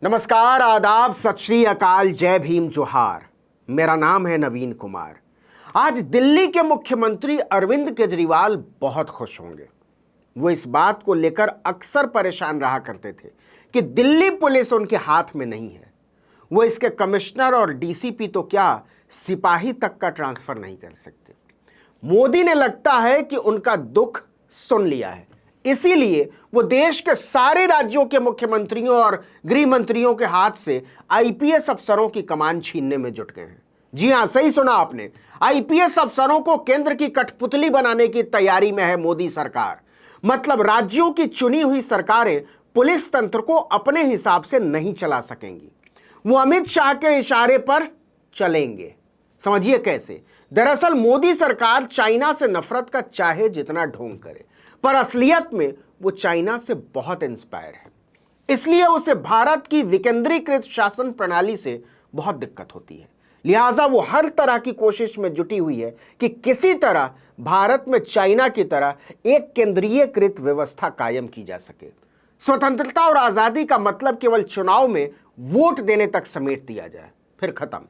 नमस्कार, आदाब, सत श्री अकाल, जय भीम, जोहार। मेरा नाम है नवीन कुमार। आज दिल्ली के मुख्यमंत्री अरविंद केजरीवाल बहुत खुश होंगे। वो इस बात को लेकर अक्सर परेशान रहा करते थे कि दिल्ली पुलिस उनके हाथ में नहीं है। वो इसके कमिश्नर और डीसीपी तो क्या, सिपाही तक का ट्रांसफर नहीं कर सकते। मोदी ने लगता है कि उनका दुख सुन लिया है, इसीलिए वो देश के सारे राज्यों के मुख्यमंत्रियों और गृह मंत्रियों के हाथ से आईपीएस अफसरों की कमान छीनने में जुट गए हैं। जी हां, सही सुना आपने। आईपीएस अफसरों को केंद्र की कठपुतली बनाने की तैयारी में है मोदी सरकार। मतलब राज्यों की चुनी हुई सरकारें पुलिस तंत्र को अपने हिसाब से नहीं चला सकेंगी। वो अमित शाह के इशारे पर चलेंगे। समझिए कैसे। दरअसल मोदी सरकार चाइना से नफरत का चाहे जितना ढोंग करे, पर असलियत में वो चाइना से बहुत इंस्पायर है। इसलिए उसे भारत की विकेंद्रीकृत शासन प्रणाली से बहुत दिक्कत होती है। लिहाजा वो हर तरह की कोशिश में जुटी हुई है कि किसी तरह भारत में चाइना की तरह एक केंद्रीयकृत व्यवस्था कायम की जा सके। स्वतंत्रता और आजादी का मतलब केवल चुनाव में वोट देने तक समेट दिया जाए, फिर खत्म।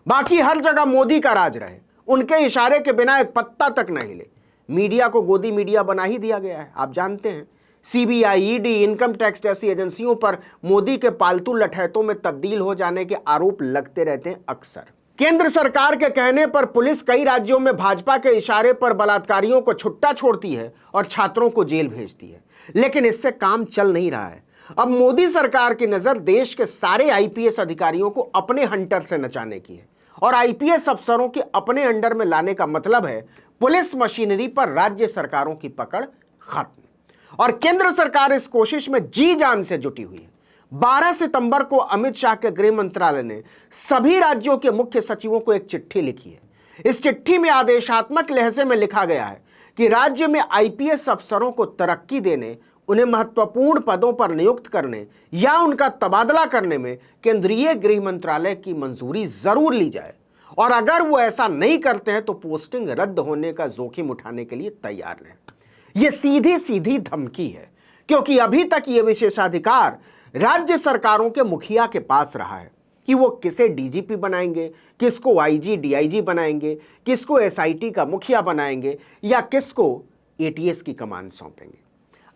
बाकी हर जगह मोदी का राज रहे, उनके इशारे के बिना एक पत्ता तक न हिले। मीडिया को गोदी मीडिया बना ही दिया गया है, आप जानते हैं। सीबीआई, ईडी, इनकम टैक्स जैसी एजेंसियों पर मोदी के पालतू लठैतों में तब्दील हो जाने के आरोप लगते रहते हैं अक्सर। केंद्र सरकार के कहने पर पुलिस कई राज्यों में भाजपा के इशारे पर बलात्कारियों को छुट्टा छोड़ती है और छात्रों को जेल भेजती है, लेकिन इससे काम चल नहीं रहा है। अब मोदी सरकार की नजर देश के सारे आईपीएस अधिकारियों को अपने हंटर से नचाने की है और आईपीएस अफसरों के अपने अंडर में लाने का मतलब है पुलिस मशीनरी पर राज्य सरकारों की पकड़ खत्म। और केंद्र सरकार इस कोशिश में जी जान से जुटी हुई है। 12 सितंबर को अमित शाह के गृह मंत्रालय ने सभी राज्यों के मुख्य सचिवों को एक चिट्ठी लिखी है। इस चिट्ठी में आदेशात्मक लहजे में लिखा गया है कि राज्य में आईपीएस अफसरों को तरक्की देने, उन्हें महत्वपूर्ण पदों पर नियुक्त करने या उनका तबादला करने में केंद्रीय गृह मंत्रालय की मंजूरी जरूर ली जाए, और अगर वो ऐसा नहीं करते हैं तो पोस्टिंग रद्द होने का जोखिम उठाने के लिए तैयार हैं। ये सीधी सीधी धमकी है, क्योंकि अभी तक ये विशेषाधिकार राज्य सरकारों के मुखिया के पास रहा है कि वो किसे डीजीपी बनाएंगे, किसको आईजी डीआईजी बनाएंगे, किसको एसआईटी का मुखिया बनाएंगे या किसको एटीएस की कमान सौंपेंगे।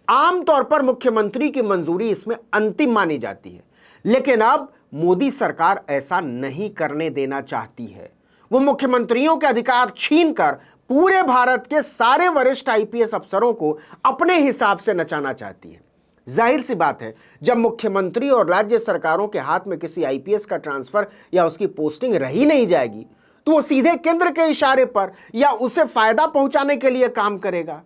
आमतौर पर मुख्यमंत्री की मंजूरी इसमें अंतिम मानी जाती है, लेकिन अब मोदी सरकार ऐसा नहीं करने देना चाहती है। वो मुख्यमंत्रियों के अधिकार छीनकर पूरे भारत के सारे वरिष्ठ आईपीएस अफसरों को अपने हिसाब से नचाना चाहती है। जाहिर सी बात है, जब मुख्यमंत्री और राज्य सरकारों के हाथ में किसी आईपीएस का ट्रांसफर या उसकी पोस्टिंग रही नहीं जाएगी, तो वो सीधे केंद्र के इशारे पर या उसे फायदा पहुंचाने के लिए काम करेगा।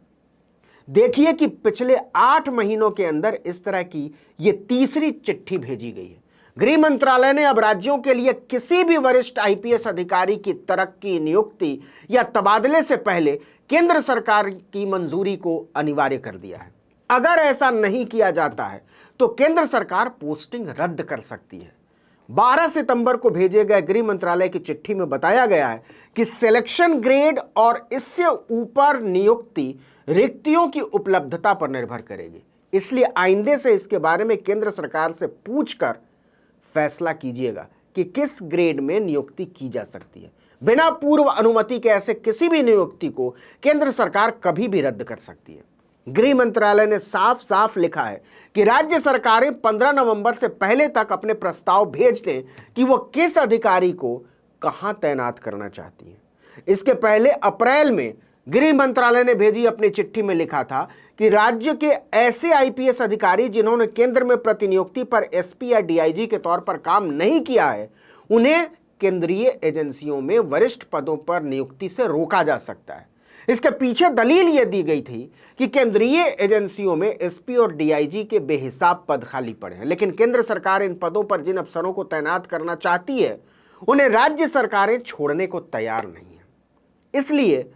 देखिए कि पिछले 8 महीनों के अंदर इस तरह की ये तीसरी चिट्ठी भेजी गई है। गृह मंत्रालय ने अब राज्यों के लिए किसी भी वरिष्ठ आईपीएस अधिकारी की तरक्की, नियुक्ति या तबादले से पहले केंद्र सरकार की मंजूरी को अनिवार्य कर दिया है। अगर ऐसा नहीं किया जाता है तो केंद्र सरकार पोस्टिंग रद्द कर सकती है। 12 सितंबर को भेजे गए गृह मंत्रालय की चिट्ठी में बताया गया है कि सिलेक्शन ग्रेड और इससे ऊपर नियुक्ति रिक्तियों की उपलब्धता पर निर्भर करेगी। इसलिए आइंदे से इसके बारे में केंद्र सरकार से पूछकर फैसला कीजिएगा कि किस ग्रेड में नियुक्ति की जा सकती है। बिना पूर्व अनुमति के ऐसे किसी भी नियुक्ति को केंद्र सरकार कभी भी रद्द कर सकती है। गृह मंत्रालय ने साफ साफ लिखा है कि राज्य सरकारें 15 नवंबर से पहले तक अपने प्रस्ताव भेज दें कि वो किस अधिकारी को कहां तैनात करना चाहती है। इसके पहले अप्रैल में गृह मंत्रालय ने भेजी अपनी चिट्ठी में लिखा था कि राज्य के ऐसे आईपीएस अधिकारी जिन्होंने केंद्र में प्रतिनियुक्ति पर एसपी या डीआईजी के तौर पर काम नहीं किया है, उन्हें केंद्रीय एजेंसियों में वरिष्ठ पदों पर नियुक्ति से रोका जा सकता है। इसके पीछे दलील यह दी गई थी कि केंद्रीय एजेंसियों में एसपी और डीआईजी के बेहिसाब पद खाली पड़े हैं, लेकिन केंद्र सरकार इन पदों पर जिन अफसरों को तैनात करना चाहती है उन्हें राज्य सरकारें छोड़ने को तैयार नहीं है। इसलिए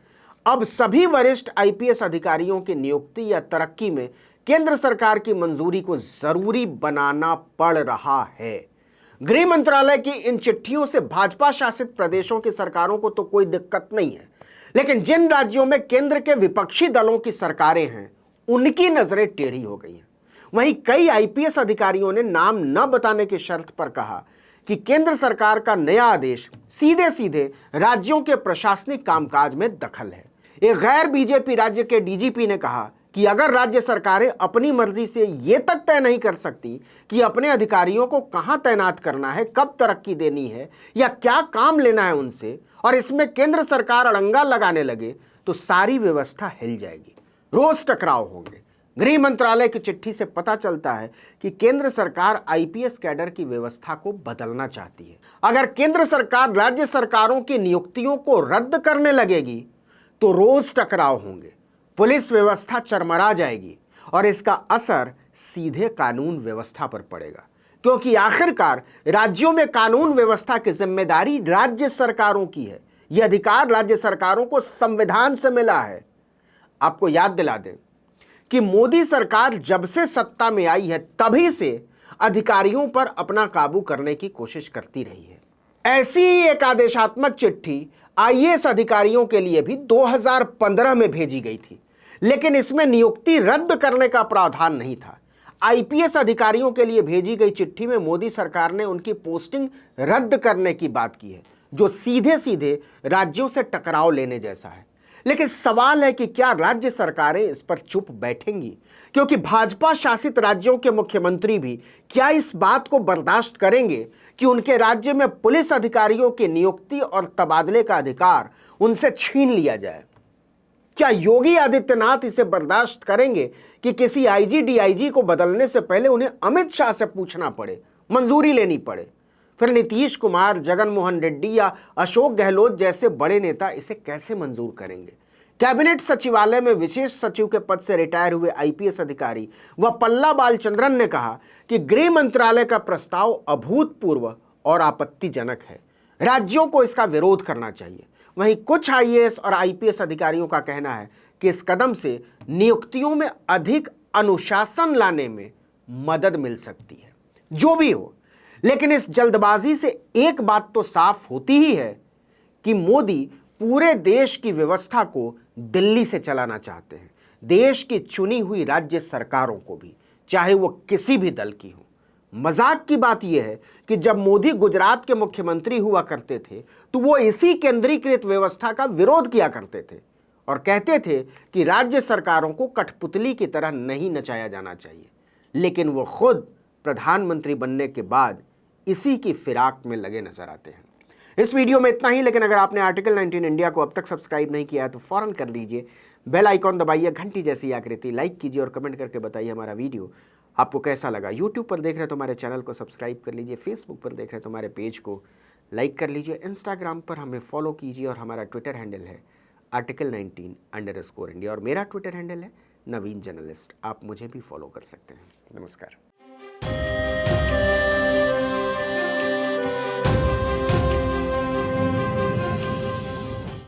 अब सभी वरिष्ठ आईपीएस अधिकारियों की नियुक्ति या तरक्की में केंद्र सरकार की मंजूरी को जरूरी बनाना पड़ रहा है। गृह मंत्रालय की इन चिट्ठियों से भाजपा शासित प्रदेशों की सरकारों को तो कोई दिक्कत नहीं है, लेकिन जिन राज्यों में केंद्र के विपक्षी दलों की सरकारें हैं उनकी नजरें टेढ़ी हो गई हैं। वहीं कई आईपीएस अधिकारियों ने नाम न बताने की शर्त पर कहा कि केंद्र सरकार का नया आदेश सीधे सीधे राज्यों के प्रशासनिक कामकाज में दखल है। एक गैर बीजेपी राज्य के डीजीपी ने कहा कि अगर राज्य सरकारें अपनी मर्जी से ये तक तय नहीं कर सकती कि अपने अधिकारियों को कहां तैनात करना है, कब तरक्की देनी है या क्या काम लेना है उनसे, और इसमें केंद्र सरकार अड़ंगा लगाने लगे तो सारी व्यवस्था हिल जाएगी, रोज टकराव होंगे। गृह मंत्रालय की चिट्ठी से पता चलता है कि केंद्र सरकार आईपीएस कैडर की व्यवस्था को बदलना चाहती है। अगर केंद्र सरकार राज्य सरकारों की नियुक्तियों को रद्द करने लगेगी तो रोज टकराव होंगे, पुलिस व्यवस्था चरमरा जाएगी और इसका असर सीधे कानून व्यवस्था पर पड़ेगा, क्योंकि आखिरकार राज्यों में कानून व्यवस्था की जिम्मेदारी राज्य सरकारों की है। यह अधिकार राज्य सरकारों को संविधान से मिला है। आपको याद दिला दें कि मोदी सरकार जब से सत्ता में आई है तभी से अधिकारियों पर अपना काबू करने की कोशिश करती रही है। ऐसी ही एक आदेशात्मक चिट्ठी आईएएस अधिकारियों के लिए भी 2015 में भेजी गई थी, लेकिन इसमें नियुक्ति रद्द करने का प्रावधान नहीं था। आईपीएस अधिकारियों के लिए भेजी गई चिट्ठी में मोदी सरकार ने उनकी पोस्टिंग रद्द करने की बात की है, जो सीधे सीधे राज्यों से टकराव लेने जैसा है। लेकिन सवाल है कि क्या राज्य सरकारें इस पर चुप बैठेंगी, क्योंकि भाजपा शासित राज्यों के मुख्यमंत्री भी क्या इस बात को बर्दाश्त करेंगे कि उनके राज्य में पुलिस अधिकारियों की नियुक्ति और तबादले का अधिकार उनसे छीन लिया जाए? क्या योगी आदित्यनाथ इसे बर्दाश्त करेंगे कि किसी आईजी डीआईजी को बदलने से पहले उन्हें अमित शाह से पूछना पड़े, मंजूरी लेनी पड़े? फिर नीतीश कुमार, जगन मोहन रेड्डी या अशोक गहलोत जैसे बड़े नेता इसे कैसे मंजूर करेंगे? कैबिनेट सचिवालय में विशेष सचिव के पद से रिटायर हुए आईपीएस अधिकारी व पल्ला बालचंद्रन ने कहा कि गृह मंत्रालय का प्रस्ताव अभूतपूर्व और आपत्तिजनक है, राज्यों को इसका विरोध करना चाहिए। वहीं कुछ आईएएस और आईपीएस अधिकारियों का कहना है कि इस कदम से नियुक्तियों में अधिक अनुशासन लाने में मदद मिल सकती है। जो भी हो, लेकिन इस जल्दबाजी से एक बात तो साफ होती ही है कि मोदी पूरे देश की व्यवस्था को दिल्ली से चलाना चाहते हैं, देश की चुनी हुई राज्य सरकारों को भी, चाहे वो किसी भी दल की हो। मजाक की बात यह है कि जब मोदी गुजरात के मुख्यमंत्री हुआ करते थे तो वो इसी केंद्रीकृत व्यवस्था का विरोध किया करते थे और कहते थे कि राज्य सरकारों को कठपुतली की तरह नहीं नचाया जाना चाहिए। लेकिन वो खुद प्रधानमंत्री बनने के बाद इसी की फिराक में लगे नजर आते हैं। इस वीडियो में इतना ही, लेकिन अगर आपने आर्टिकल 19 इंडिया को अब तक सब्सक्राइब नहीं किया है तो फौरन कर लीजिए, बेल आइकॉन दबाइए, घंटी जैसी आकृति, लाइक कीजिए और कमेंट करके बताइए हमारा वीडियो आपको कैसा लगा। यूट्यूब पर देख रहे हैं तो हमारे चैनल को सब्सक्राइब कर लीजिए, फेसबुक पर देख रहे हैं तो हमारे पेज को लाइक कर लीजिए, इंस्टाग्राम पर हमें फॉलो कीजिए और हमारा ट्विटर हैंडल है article19_India और मेरा ट्विटर हैंडल है नवीन जर्नलिस्ट। आप मुझे भी फॉलो कर सकते हैं। नमस्कार।